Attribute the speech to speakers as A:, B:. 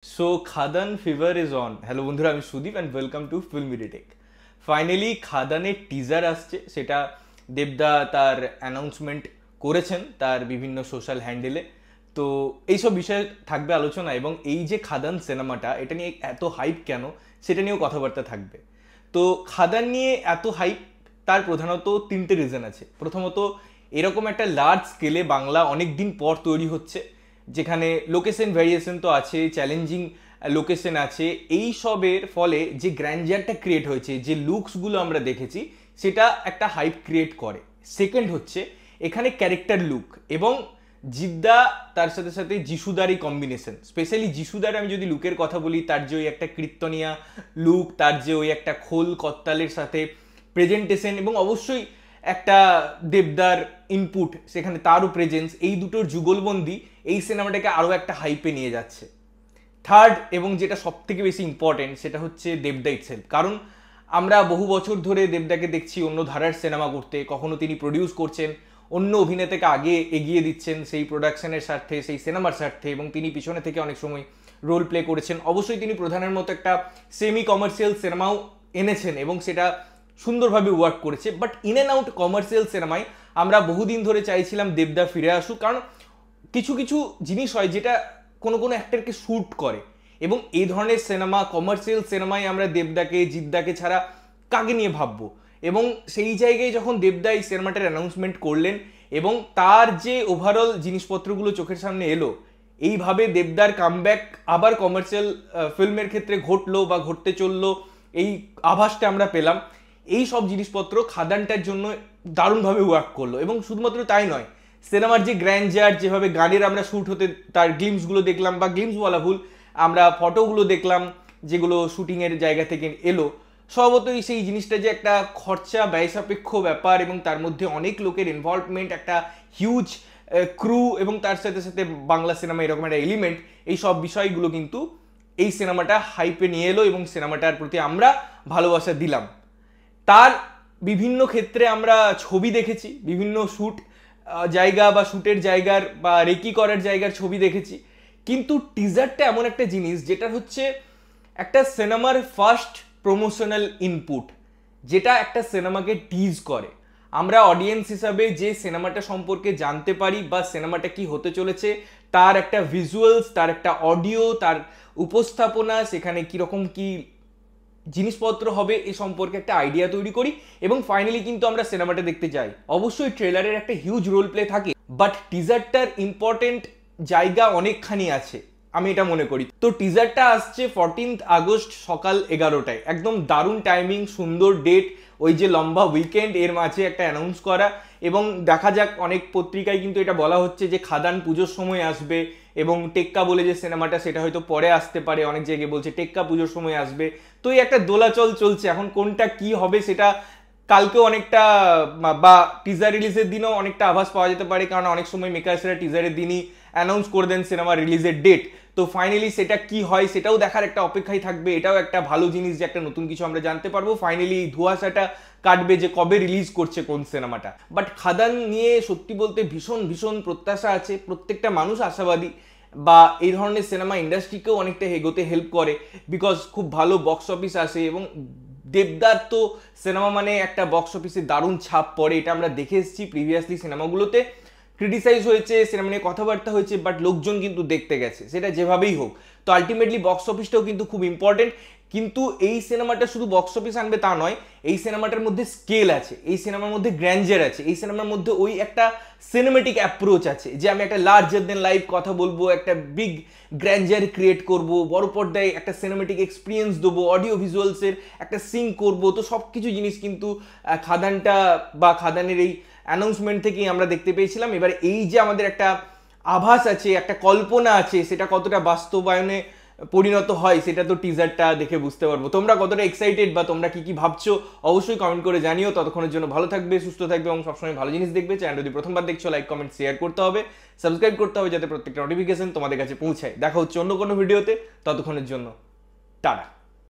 A: So Khadaan fever is on. Hello বন্ধুরা, আমি Sudip and welcome to ফিল্মিডিটেক। ফাইনালি খাদানের টিজার আসছে, সেটা দেবদা তার অ্যানাউন্সমেন্ট করেছেন তার বিভিন্ন সোশ্যাল হ্যান্ডেলে। তো এইসব বিষয়ে থাকবে আলোচনা, এবং এই যে খাদান সিনেমাটা, এটা নিয়ে এত হাইপ কেন সেটা নিয়েও কথাবার্তা থাকবে। তো খাদান নিয়ে এত হাইপ, তার প্রধানত তিনটে রিজন আছে। প্রথমত, এরকম একটা লার্জ স্কেলে বাংলা অনেক দিন পর তৈরি হচ্ছে, যেখানে লোকেশন ভ্যারিয়েশন তো আছে, চ্যালেঞ্জিং লোকেশন আছে। এই সবের ফলে যে গ্র্যান্ডারটা ক্রিয়েট হয়েছে, যে লুকসগুলো আমরা দেখেছি, সেটা একটা হাইপ ক্রিয়েট করে। সেকেন্ড হচ্ছে এখানে ক্যারেক্টার লুক, এবং জিদ্দা তার সাথে সাথে যিশুদার এই কম্বিনেশন। স্পেশালি যিশুদার আমি যদি লুকের কথা বলি, তার যে ওই একটা কীর্তনিয়া লুক, তার যে ওই একটা খোল কত্তালের সাথে প্রেজেন্টেশন, এবং অবশ্যই একটা দেবদার ইনপুট, সেখানে তারও প্রেজেন্স, এই দুটোর যুগলবন্দি এই সিনেমাটাকে আরও একটা হাইপে নিয়ে যাচ্ছে। থার্ড, এবং যেটা সব থেকে বেশি ইম্পর্টেন্ট, সেটা হচ্ছে দেবদা ইটসেলফ। কারণ আমরা বহু বছর ধরে দেবদাকে দেখছি অন্য ধারার সিনেমা করতে, কখনো তিনি প্রডিউস করছেন, অন্য অভিনেতাকে আগে এগিয়ে দিচ্ছেন সেই প্রোডাকশনের স্বার্থে, সেই সিনেমার স্বার্থে, এবং তিনি পিছনে থেকে অনেক সময় রোল প্লে করেছেন। অবশ্যই তিনি প্রধানের মতো একটা সেমি কমার্শিয়াল সিনেমাও এনেছেন, এবং সেটা সুন্দরভাবে ওয়ার্ক করেছে। But in and out commercial সিনেমায় আমরা বহুদিন ধরে চাইছিলাম দেবদা ফিরে আসুক, কারণ কিছু কিছু জিনিস হয় যেটা কোনো কোনো অ্যাক্টরকে শ্যুট করে, এবং এই ধরনের সিনেমা, কমার্শিয়াল সিনেমায় আমরা দেবদাকে, জিদ্দাকে ছাড়া কাকে নিয়ে ভাববো। এবং সেই জায়গায় যখন দেবদা এই সিনেমাটার অ্যানাউন্সমেন্ট করলেন, এবং তার যে ওভারঅল জিনিসপত্রগুলো চোখের সামনে এলো, এইভাবে দেবদার কামব্যাক আবার কমার্শিয়াল ফিল্মের ক্ষেত্রে ঘটলো বা ঘটতে চললো, এই আভাসটা আমরা পেলাম। এই সব জিনিসপত্র খাদানটার জন্য দারুণভাবে ওয়ার্ক করলো। এবং শুধুমাত্র তাই নয়, সিনেমার যে গ্র্যান্ডার, যেভাবে গানের আমরা শ্যুট হতে তার গ্লিমসগুলো দেখলাম, বা গ্লিমস বলা ভুল, আমরা ফটোগুলো দেখলাম যেগুলো শুটিংয়ের জায়গা থেকে এলো, স্বভাবতই সেই জিনিসটা যে একটা খরচা ব্যয় সাপেক্ষ ব্যাপার, এবং তার মধ্যে অনেক লোকের ইনভলভমেন্ট, একটা হিউজ ক্রু, এবং তার সাথে সাথে বাংলা সিনেমা এরকম একটা এলিমেন্ট, এই সব বিষয়গুলো কিন্তু এই সিনেমাটা হাইপে নিয়ে এলো, এবং সিনেমাটার প্রতি আমরা ভালোবাসা দিলাম। তার বিভিন্ন ক্ষেত্রে আমরা ছবি দেখেছি, বিভিন্ন শ্যুট জায়গা বা শ্যুটের জায়গার বা রেকি করার জায়গার ছবি দেখেছি। কিন্তু টিজারটা এমন একটা জিনিস যেটা হচ্ছে একটা সিনেমার ফার্স্ট প্রমোশনাল ইনপুট, যেটা একটা সিনেমাকে টিজ করে। আমরা অডিয়েন্স হিসাবে যে সিনেমাটা সম্পর্কে জানতে পারি, বা সিনেমাটা কি হতে চলেছে, তার একটা ভিজুয়ালস, তার একটা অডিও, তার উপস্থাপনা, সেখানে কীরকম কি জিনিসপত্র হবে, এই সম্পর্কে একটা আইডিয়া তৈরি করি, এবং ফাইনালি কিন্তু আমরা সিনেমাটা দেখতে যাই। অবশ্যই ট্রেলারের একটা হিউজ রোল প্লে থাকে, বাট টিজারটার ইম্পর্টেন্ট জায়গা অনেকখানি আছে, আমি এটা মনে করি। তো টিজারটা আসছে 14 আগস্ট সকাল 11টায়, একদম দারুণ টাইমিং, সুন্দর ডেট, ওই যে লম্বা উইকেন্ড, এর মাঝে একটা অ্যানাউন্স করা। এবং দেখা যাক, অনেক পত্রিকায় কিন্তু এটা বলা হচ্ছে যে খাদান পুজোর সময় আসবে, এবং টেক্কা বলে যে সিনেমাটা, সেটা হয়তো পরে আসতে পারে, অনেক জায়গায় বলছে টেক্কা পুজোর সময় আসবে। তো এই একটা দোলাচল চলছে, এখন কোনটা কি হবে সেটা কালকেও অনেকটা, বা টিজার রিলিজের দিনও অনেকটা আভাস পাওয়া যেতে পারে, কারণ অনেক সময় মেকার্সরা টিজারের দিনই অ্যানাউন্স করে দেন সিনেমা রিলিজের ডেট। তো ফাইনালি সেটা কি হয় সেটাও দেখার একটা অপেক্ষায় থাকবে। এটাও একটা ভালো জিনিস যে একটা নতুন কিছু আমরা জানতে পারবো। ফাইনালি এই ধোঁয়াশাটা কাটবে যে কবে রিলিজ করছে কোন সিনেমাটা। বাট খাদান নিয়ে সত্যি বলতে ভীষণ ভীষণ প্রত্যাশা আছে, প্রত্যেকটা মানুষ আশাবাদী, বা এই ধরনের সিনেমা ইন্ডাস্ট্রিকেও অনেকটা এগোতে হেল্প করে, বিকজ খুব ভালো বক্স অফিস আসে, এবং দেবদার তো সিনেমা মানে একটা বক্স অফিসে দারুণ ছাপ পড়ে। এটা আমরা দেখে এসেছি প্রিভিয়াসলি, সিনেমাগুলোতে ক্রিটিসাইজ হয়েছে, সিনেমা নিয়ে কথাবার্তা হয়েছে, বাট লোকজন কিন্তু দেখতে গেছে, সেটা যেভাবেই হোক। তো আলটিমেটলি বক্স অফিসটাও কিন্তু খুব ইম্পর্টেন্ট। কিন্তু এই সিনেমাটা শুধু বক্স অফিস আনবে তা নয়, এই সিনেমাটার মধ্যে স্কেল আছে, এই সিনেমার মধ্যে গ্র্যান্ডার আছে, এই সিনেমার মধ্যে ওই একটা সিনেমেটিক অ্যাপ্রোচ আছে, যে আমি একটা লার্জার দেন লাইফ কথা বলবো, একটা বিগ গ্র্যান্ডার ক্রিয়েট করব, বড় পর্দায় একটা সিনেমেটিক এক্সপিরিয়েন্স দেবো, অডিও ভিজুয়ালসের একটা সিং করব। তো সব কিছু জিনিস কিন্তু খাদানটা বা খাদানের এই অ্যানাউন্সমেন্ট থেকেই আমরা দেখতে পেয়েছিলাম। এবার এই যে আমাদের একটা আভাস আছে, একটা কল্পনা আছে, সেটা কতটা বাস্তবায়নে পরিণত হয় সেটা তো টিজারটা দেখে বুঝতে পারবো। তোমরা কতটা এক্সাইটেড, বা তোমরা কি কি ভাবছো অবশ্যই কমেন্ট করে জানিও। ততক্ষণের জন্য ভালো থাকবে, সুস্থ থাকবে, এবং সবসময় ভালো জিনিস দেখবে। চ্যানেল যদি প্রথমবার দেখছো, লাইক কমেন্ট শেয়ার করতে হবে, সাবস্ক্রাইব করতে হবে, যাতে প্রত্যেকটা নোটিফিকেশন তোমাদের কাছে পৌঁছায়। দেখা হচ্ছে অন্য কোনো ভিডিওতে, ততক্ষণের জন্য টাটা।